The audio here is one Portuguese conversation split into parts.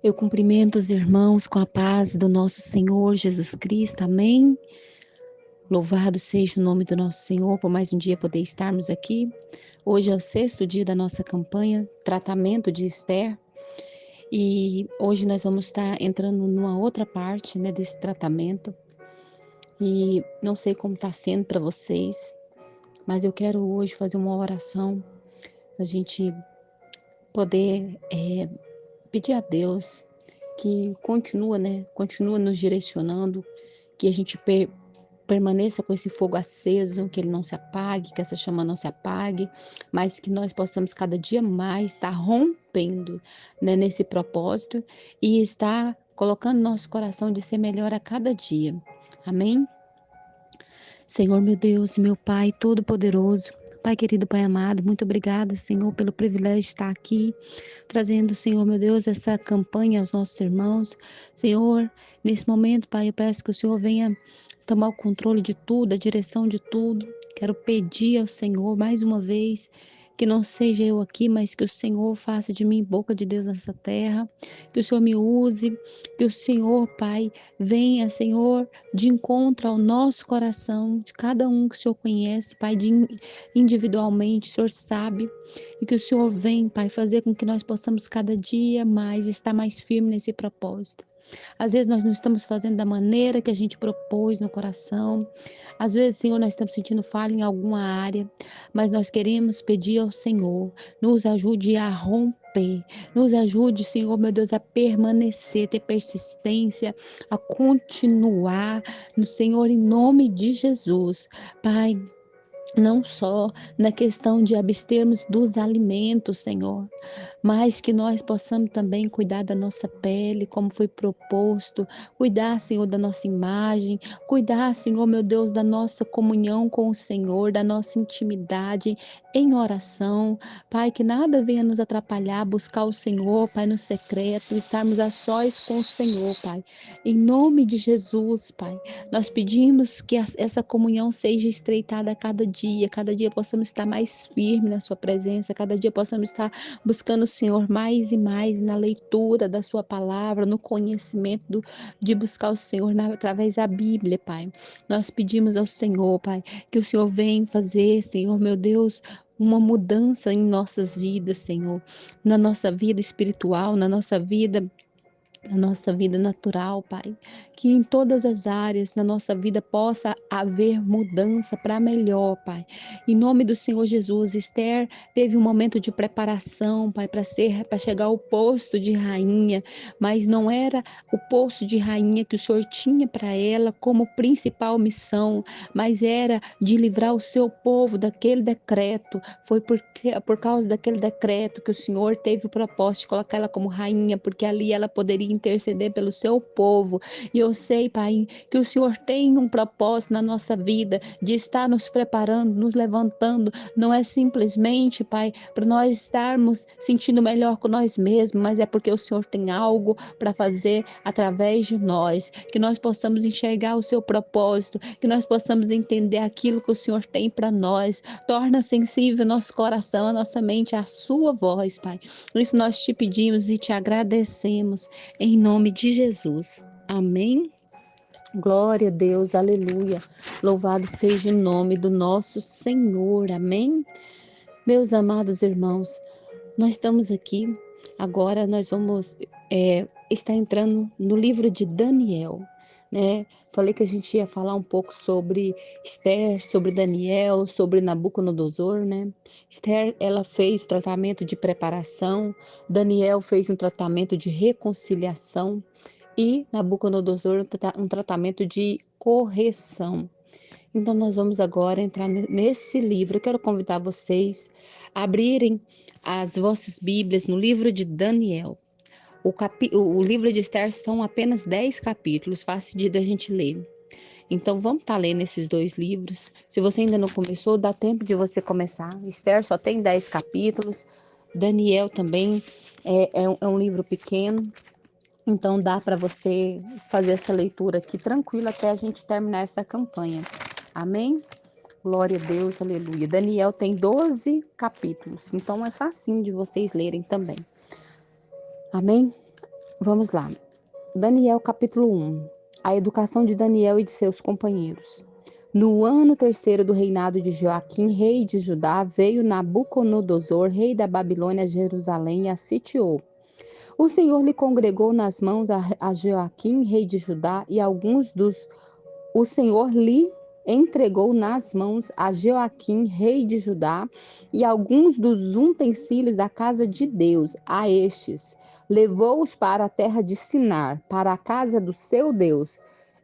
Eu cumprimento os irmãos com a paz do nosso Senhor Jesus Cristo, amém? Louvado seja o nome do nosso Senhor por mais um dia poder estarmos aqui. Hoje é o 6º dia da nossa campanha, tratamento de Esther, e hoje nós vamos estar entrando numa outra parte, desse tratamento, e não sei como está sendo para vocês, mas eu quero hoje fazer uma oração, a gente poder pedir a Deus que continua nos direcionando, que a gente permaneça com esse fogo aceso, que ele não se apague, que essa chama não se apague, mas que nós possamos cada dia mais estar rompendo, nesse propósito e estar colocando nosso coração de ser melhor a cada dia. Amém? Senhor, meu Deus e meu Pai Todo-Poderoso, Pai querido, Pai amado, muito obrigada, Senhor, pelo privilégio de estar aqui, trazendo, Senhor, meu Deus, essa campanha aos nossos irmãos. Senhor, nesse momento, Pai, eu peço que o Senhor venha tomar o controle de tudo, a direção de tudo. Quero pedir ao Senhor, mais uma vez, que não seja eu aqui, mas que o Senhor faça de mim boca de Deus nessa terra, que o Senhor me use, que o Senhor, Pai, venha, Senhor, de encontro ao nosso coração, de cada um que o Senhor conhece, Pai, individualmente, o Senhor sabe, e que o Senhor vem, Pai, fazer com que nós possamos cada dia mais estar mais firme nesse propósito. Às vezes nós não estamos fazendo da maneira que a gente propôs no coração. Às vezes, Senhor, nós estamos sentindo falha em alguma área, mas nós queremos pedir ao Senhor, nos ajude a romper, nos ajude, Senhor, meu Deus, a permanecer, ter persistência, a continuar no Senhor, em nome de Jesus. Pai, não só na questão de abstermos dos alimentos, Senhor, mas que nós possamos também cuidar da nossa pele, como foi proposto, cuidar, Senhor, da nossa imagem, cuidar, Senhor, meu Deus, da nossa comunhão com o Senhor, da nossa intimidade em oração. Pai, que nada venha nos atrapalhar, buscar o Senhor, Pai, no secreto, estarmos a sós com o Senhor, Pai. Em nome de Jesus, Pai, nós pedimos que essa comunhão seja estreitada a cada dia possamos estar mais firmes na sua presença, cada dia possamos estar buscando o Senhor mais e mais na leitura da sua palavra, no conhecimento de buscar o Senhor através da Bíblia, Pai. Nós pedimos ao Senhor, Pai, que o Senhor venha fazer, Senhor, meu Deus, uma mudança em nossas vidas, Senhor, na nossa vida espiritual, na nossa vida natural, Pai, que em todas as áreas na nossa vida possa haver mudança para melhor, Pai. Em nome do Senhor Jesus, Esther teve um momento de preparação, Pai, para chegar ao posto de rainha, mas não era o posto de rainha que o Senhor tinha para ela como principal missão, mas era de livrar o seu povo daquele decreto. Foi por causa daquele decreto que o Senhor teve o propósito de colocar ela como rainha, porque ali ela poderia interceder pelo seu povo. E eu sei, Pai, que o Senhor tem um propósito na nossa vida de estar nos preparando, nos levantando. Não é simplesmente, Pai, para nós estarmos sentindo melhor com nós mesmos, mas é porque o Senhor tem algo para fazer através de nós, que nós possamos enxergar o seu propósito, que nós possamos entender aquilo que o Senhor tem para nós. Torna sensível nosso coração, a nossa mente, a sua voz, Pai. Por isso nós te pedimos e te agradecemos em nome de Jesus. Amém. Glória a Deus, aleluia. Louvado seja o nome do nosso Senhor. Amém. Meus amados irmãos, nós estamos aqui, agora nós vamos estar entrando no livro de Daniel, né? Falei que a gente ia falar um pouco sobre Esther, sobre Daniel, sobre Nabucodonosor, né? Esther, ela fez o tratamento de preparação, Daniel fez um tratamento de reconciliação e Nabucodonosor um tratamento de correção. Então, nós vamos agora entrar nesse livro. Eu quero convidar vocês a abrirem as vossas Bíblias no livro de Daniel. O livro de Esther são apenas 10 capítulos, fácil da gente ler. Então, vamos estar lendo esses 2 livros. Se você ainda não começou, dá tempo de você começar. Esther só tem 10 capítulos. Daniel também é um livro pequeno. Então, dá para você fazer essa leitura aqui tranquila até a gente terminar essa campanha. Amém? Glória a Deus, aleluia. Daniel tem 12 capítulos, então é facinho de vocês lerem também. Amém? Vamos lá. Daniel capítulo 1. A educação de Daniel e de seus companheiros. No ano terceiro do reinado de Joaquim, rei de Judá, veio Nabucodonosor, rei da Babilônia, a Jerusalém, e a sitiou. O Senhor lhe congregou nas mãos a Joaquim, rei de Judá, e o Senhor lhe entregou nas mãos a Joaquim, rei de Judá, e alguns dos utensílios da casa de Deus. A estes levou-os para a terra de Sinar, para a casa do seu Deus,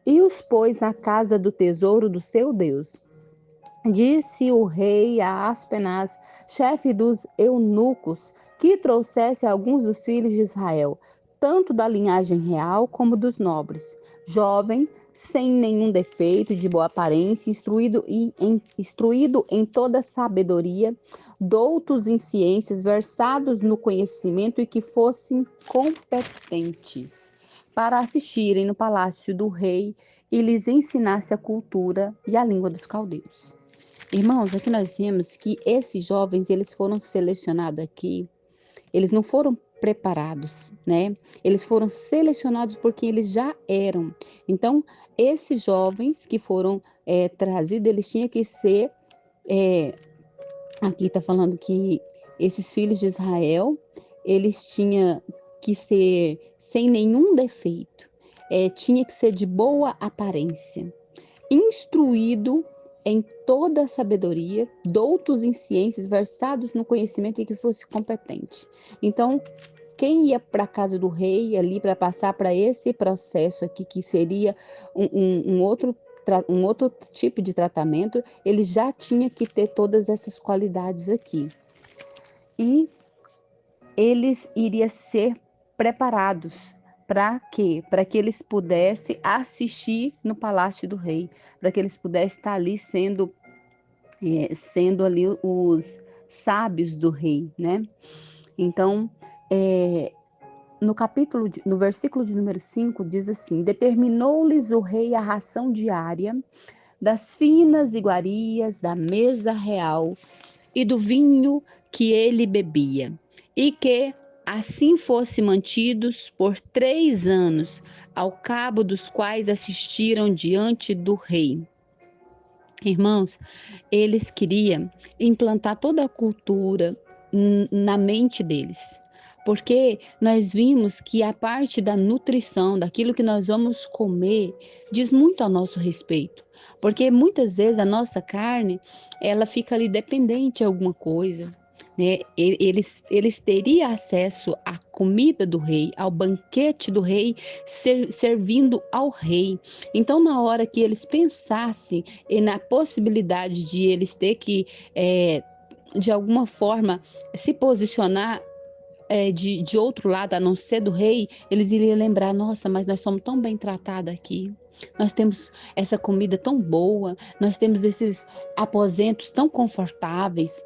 e os pôs na casa do tesouro do seu Deus. Disse o rei a Aspenaz, chefe dos eunucos, que trouxesse alguns dos filhos de Israel, tanto da linhagem real como dos nobres, jovem, sem nenhum defeito, de boa aparência, instruído em toda sabedoria, doutos em ciências, versados no conhecimento e que fossem competentes para assistirem no palácio do rei e lhes ensinasse a cultura e a língua dos caldeus. Irmãos, aqui nós vemos que esses jovens, eles foram selecionados aqui, eles não foram preparados, né? Eles foram selecionados porque eles já eram. Então, esses jovens que foram trazidos, eles tinham que ser, aqui está falando que esses filhos de Israel, eles tinham que ser sem nenhum defeito, tinha que ser de boa aparência, instruído em toda a sabedoria, doutos em ciências, versados no conhecimento e que fosse competente. Então, quem ia para a casa do rei ali para passar para esse processo aqui, que seria um outro tipo de tratamento, ele já tinha que ter todas essas qualidades aqui. E eles iriam ser preparados para quê? Para que eles pudessem assistir no palácio do rei, para que eles pudessem estar ali sendo ali os sábios do rei, né? Então, no versículo de número 5, diz assim: determinou-lhes o rei a ração diária das finas iguarias da mesa real e do vinho que ele bebia, e que assim fossem mantidos por 3 anos, ao cabo dos quais assistiram diante do rei. Irmãos, eles queriam implantar toda a cultura na mente deles, porque nós vimos que a parte da nutrição, daquilo que nós vamos comer, diz muito a nosso respeito, porque muitas vezes a nossa carne, ela fica ali dependente de alguma coisa, né? Eles teriam acesso à comida do rei, ao banquete do rei, servindo ao rei. Então, na hora que eles pensassem na possibilidade de eles ter que, de alguma forma, se posicionar de outro lado, a não ser do rei, eles iriam lembrar: nossa, mas nós somos tão bem tratados aqui. Nós temos essa comida tão boa, nós temos esses aposentos tão confortáveis.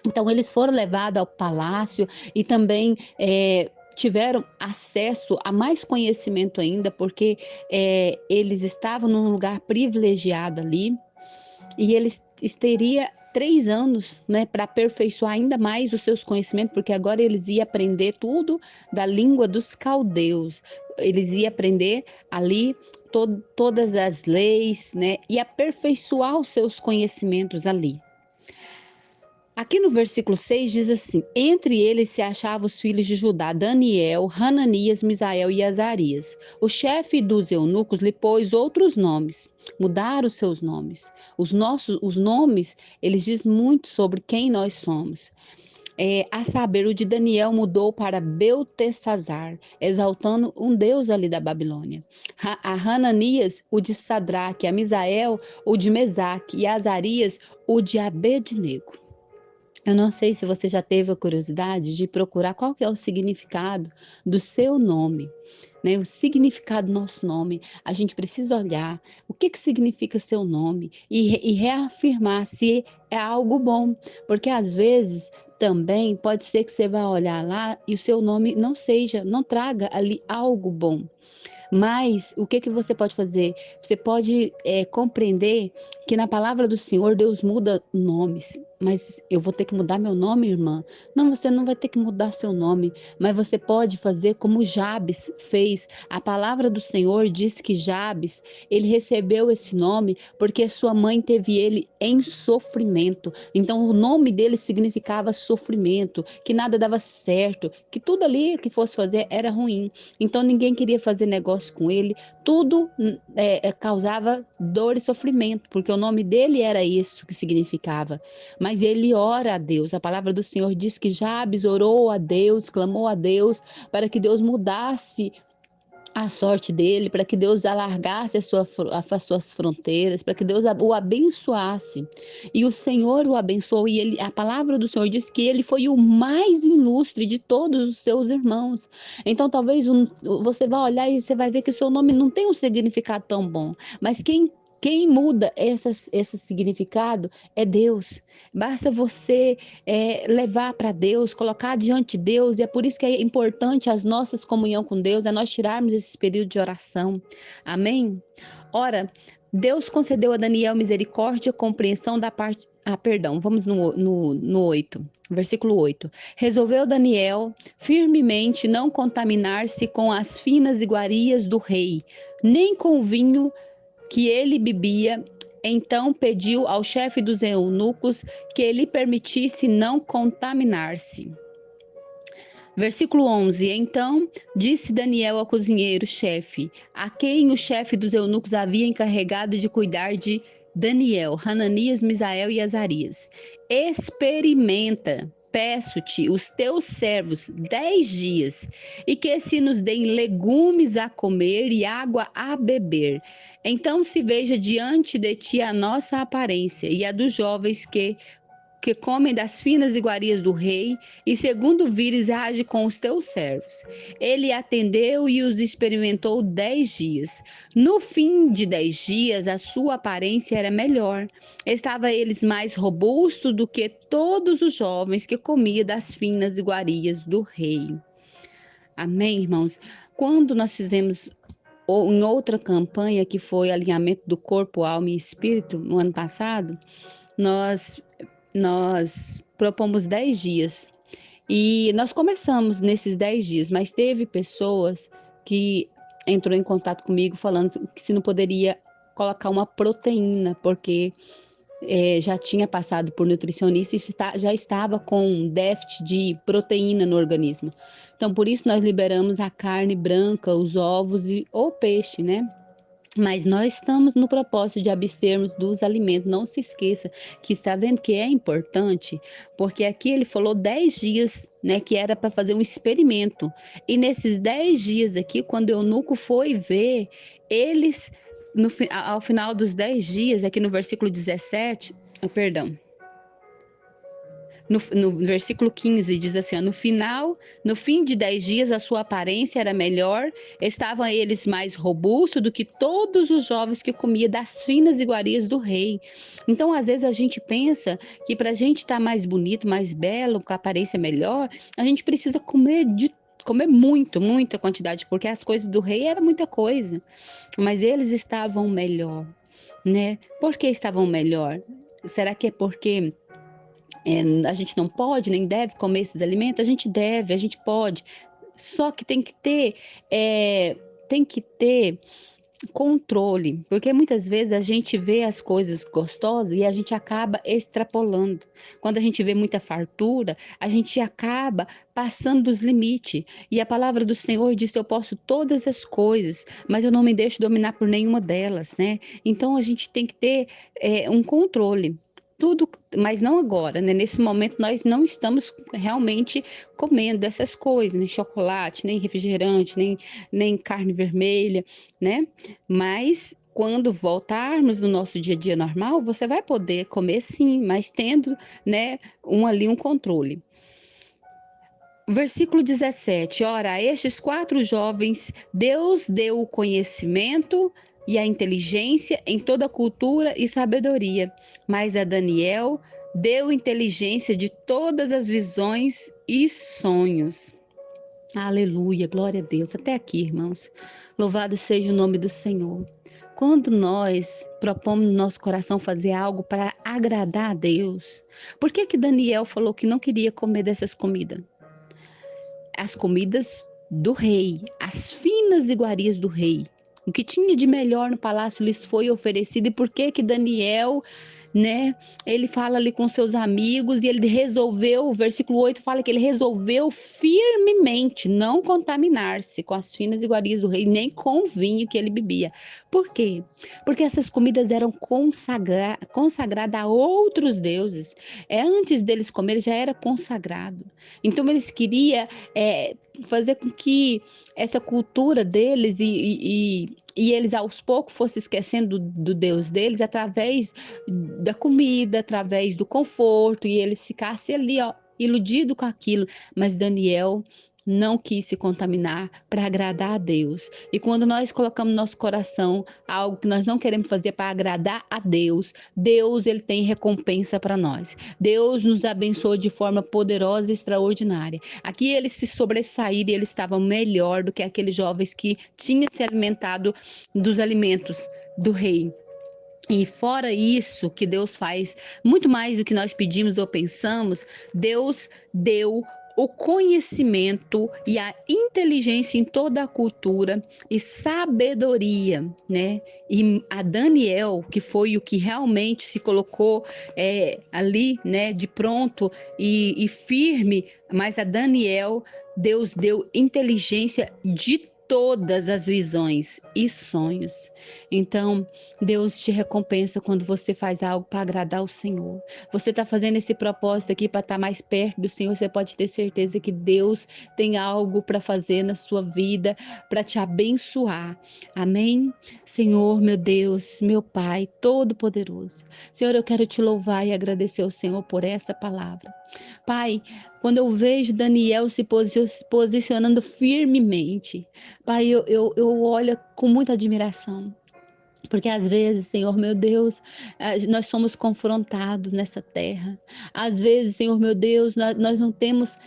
Então, eles foram levados ao palácio e também tiveram acesso a mais conhecimento ainda, porque eles estavam num lugar privilegiado ali, e eles teriam 3 anos, né, para aperfeiçoar ainda mais os seus conhecimentos, porque agora eles iam aprender tudo da língua dos caldeus, eles iam aprender ali todas as leis, né, e aperfeiçoar os seus conhecimentos ali. Aqui no versículo 6 diz assim: entre eles se achavam os filhos de Judá, Daniel, Hananias, Misael e Azarias. O chefe dos eunucos lhe pôs outros nomes, mudaram os seus nomes. Os nomes, eles dizem muito sobre quem nós somos. A saber, o de Daniel mudou para Beltesazar, exaltando um deus ali da Babilônia. A Hananias, o de Sadraque, a Misael, o de Mesaque, e a Azarias, o de Abednego. Eu não sei se você já teve a curiosidade de procurar qual que é o significado do seu nome, né? O significado do nosso nome. A gente precisa olhar o que significa seu nome e reafirmar se é algo bom, porque às vezes também pode ser que você vá olhar lá e o seu nome não traga ali algo bom. Mas o que você pode fazer? Você pode compreender que na palavra do Senhor Deus muda nomes, mas eu vou ter que mudar meu nome, irmã? Não, você não vai ter que mudar seu nome, mas você pode fazer como Jabes fez. A palavra do Senhor diz que Jabes, ele recebeu esse nome porque sua mãe teve ele em sofrimento. Então o nome dele significava sofrimento, que nada dava certo, que tudo ali que fosse fazer era ruim. Então ninguém queria fazer negócio com ele, tudo causava dor e sofrimento, porque o nome dele era isso que significava. Mas ele ora a Deus. A palavra do Senhor diz que Jabes orou a Deus, clamou a Deus para que Deus mudasse a sorte dele, para que Deus alargasse as suas fronteiras, para que Deus o abençoasse. E o Senhor o abençoou, e a palavra do Senhor diz que ele foi o mais ilustre de todos os seus irmãos. Então, talvez você vai olhar e você vai ver que o seu nome não tem um significado tão bom, mas quem muda esse significado é Deus. Basta você levar para Deus, colocar diante de Deus, e é por isso que é importante as nossas comunhão com Deus, é nós tirarmos esse período de oração. Amém? Ora, Deus concedeu a Daniel misericórdia, compreensão da parte. Perdão, vamos no 8, versículo 8. Resolveu Daniel firmemente não contaminar-se com as finas iguarias do rei, nem com o vinho que ele bebia. Então pediu ao chefe dos eunucos que ele permitisse não contaminar-se. Versículo 11. Então disse Daniel ao cozinheiro-chefe, a quem o chefe dos eunucos havia encarregado de cuidar de Daniel, Hananias, Misael e Azarias: experimenta, peço-te, os teus servos 10 dias, e que se nos deem legumes a comer e água a beber. Então se veja diante de ti a nossa aparência e a dos jovens que comem das finas iguarias do rei, e segundo vires, age com os teus servos. Ele atendeu e os experimentou 10 dias. No fim de 10 dias, a sua aparência era melhor. Estava eles mais robusto do que todos os jovens que comiam das finas iguarias do rei. Amém, irmãos? Quando nós fizemos em outra campanha, que foi alinhamento do corpo, alma e espírito, no ano passado, nós propomos 10 dias e nós começamos nesses 10 dias, mas teve pessoas que entrou em contato comigo falando que se não poderia colocar uma proteína, porque já tinha passado por nutricionista e já estava com um déficit de proteína no organismo. Então, por isso nós liberamos a carne branca, os ovos ou peixe, né? Mas nós estamos no propósito de abstermos dos alimentos. Não se esqueça que está vendo que é importante, porque aqui ele falou 10 dias, né, que era para fazer um experimento. E nesses 10 dias aqui, quando o eunuco foi ver, eles, ao final dos 10 dias, aqui no versículo 17, perdão. No versículo 15 diz assim, no fim de 10 dias a sua aparência era melhor, estavam eles mais robustos do que todos os jovens que comiam das finas iguarias do rei. Então, às vezes a gente pensa que para a gente estar mais bonito, mais belo, com a aparência melhor, a gente precisa comer muita quantidade, porque as coisas do rei era muita coisa, mas eles estavam melhor, né? Por que estavam melhor? Será que é porque a gente não pode nem deve comer esses alimentos? A gente deve, a gente pode. Só que tem que ter controle, porque muitas vezes a gente vê as coisas gostosas e a gente acaba extrapolando. Quando a gente vê muita fartura, a gente acaba passando dos limites. E a palavra do Senhor diz: eu posso todas as coisas, mas eu não me deixo dominar por nenhuma delas, né? Então a gente tem que ter um controle. Tudo, mas não agora, né? Nesse momento nós não estamos realmente comendo essas coisas, nem chocolate, nem refrigerante, nem carne vermelha, né? Mas quando voltarmos no nosso dia a dia normal, você vai poder comer sim, mas tendo, né, um controle. Versículo 17, ora, a estes 4 jovens Deus deu o conhecimento e a inteligência em toda cultura e sabedoria, mas a Daniel deu inteligência de todas as visões e sonhos. Aleluia, glória a Deus. Até aqui, irmãos. Louvado seja o nome do Senhor. Quando nós propomos no nosso coração fazer algo para agradar a Deus, por que que Daniel falou que não queria comer dessas comidas? As comidas do rei, as finas iguarias do rei. O que tinha de melhor no palácio lhes foi oferecido. E por que que Daniel, né, ele fala ali com seus amigos e ele resolveu, o versículo 8 fala que ele resolveu firmemente não contaminar-se com as finas iguarias do rei, nem com o vinho que ele bebia. Por quê? Porque essas comidas eram consagradas a outros deuses. Antes deles comer, já era consagrado. Então eles queriam fazer com que essa cultura deles e eles aos poucos fossem esquecendo do Deus deles através da comida, através do conforto, e eles ficassem ali, ó, iludido com aquilo. Mas Daniel não quis se contaminar para agradar a Deus. E quando nós colocamos no nosso coração algo que nós não queremos fazer para agradar a Deus, Deus ele tem recompensa para nós. Deus nos abençoou de forma poderosa e extraordinária. Aqui eles se sobressaíram e eles estavam melhor do que aqueles jovens que tinham se alimentado dos alimentos do rei. E fora isso, que Deus faz muito mais do que nós pedimos ou pensamos, Deus deu o conhecimento e a inteligência em toda a cultura e sabedoria, né? E a Daniel, que foi o que realmente se colocou ali, né, de pronto e firme, mas a Daniel, Deus deu inteligência de todas as visões e sonhos. Então, Deus te recompensa quando você faz algo para agradar o Senhor. Você está fazendo esse propósito aqui para estar mais perto do Senhor. Você pode ter certeza que Deus tem algo para fazer na sua vida, para te abençoar. Amém? Senhor, meu Deus, meu Pai, Todo-Poderoso. Senhor, eu quero te louvar e agradecer ao Senhor por essa palavra. Pai, quando eu vejo Daniel se posicionando firmemente, Pai, eu olho com muita admiração. Porque às vezes, Senhor meu Deus, nós somos confrontados nessa terra. Às vezes, Senhor meu Deus, nós não temos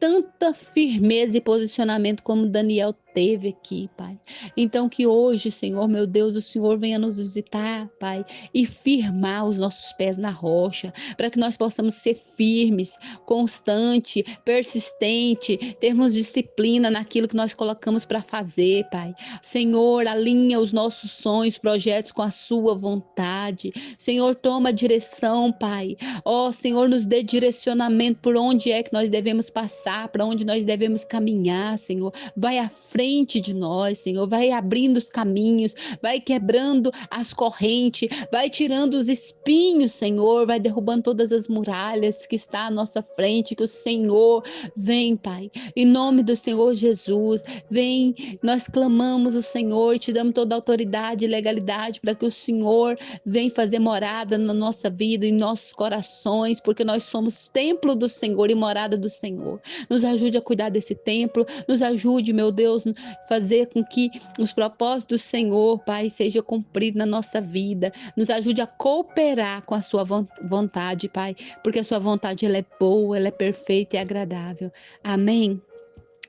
tanta firmeza e posicionamento como Daniel teve aqui, Pai. Então que hoje, Senhor, meu Deus, o Senhor venha nos visitar, Pai, e firmar os nossos pés na rocha, para que nós possamos ser firmes, constante, persistente, termos disciplina naquilo que nós colocamos para fazer, Pai. Senhor, alinha os nossos sonhos, projetos com a sua vontade. Senhor, toma direção, Pai. Ó, Senhor, nos dê direcionamento por onde é que nós devemos passar, para onde nós devemos caminhar, Senhor. Vai à frente de nós, Senhor. Vai abrindo os caminhos, vai quebrando as correntes, vai tirando os espinhos, Senhor. Vai derrubando todas as muralhas que está à nossa frente, que o Senhor vem, Pai. Em nome do Senhor Jesus, vem. Nós clamamos o Senhor e te damos toda a autoridade e legalidade para que o Senhor venha fazer morada na nossa vida, em nossos corações, porque nós somos templo do Senhor e morada do Senhor. Nos ajude a cuidar desse templo, nos ajude, meu Deus, fazer com que os propósitos do Senhor, Pai, seja cumprido na nossa vida. Nos ajude a cooperar com a sua vontade, Pai, porque a sua vontade ela é boa, ela é perfeita e agradável. Amém.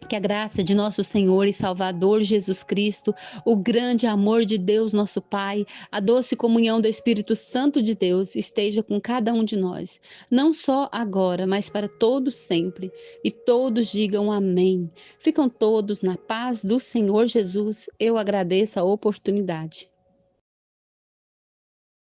Que a graça de nosso Senhor e Salvador Jesus Cristo, o grande amor de Deus, nosso Pai, a doce comunhão do Espírito Santo de Deus esteja com cada um de nós, não só agora, mas para todos sempre. E todos digam amém. Ficam todos na paz do Senhor Jesus. Eu agradeço a oportunidade.